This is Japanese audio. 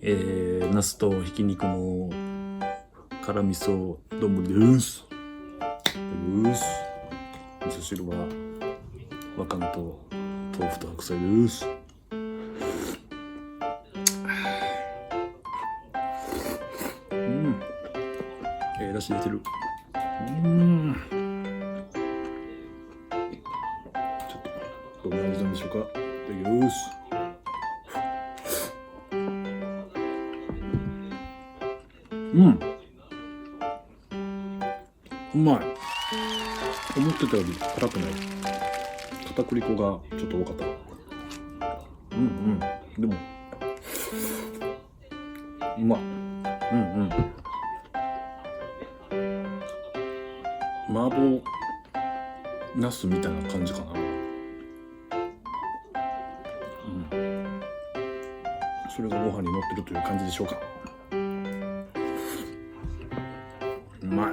ナスとひき肉の辛味噌丼です。味噌汁はわかめと豆腐と白菜です。だし出てる。ちょっとどんな味なんでしょうか。いただきます。うまい。思ってたより辛くない。片栗粉がちょっと多かった。でもうまい。麻婆ナスみたいな感じかな。それがご飯に乗ってるという感じでしょうか。うまい。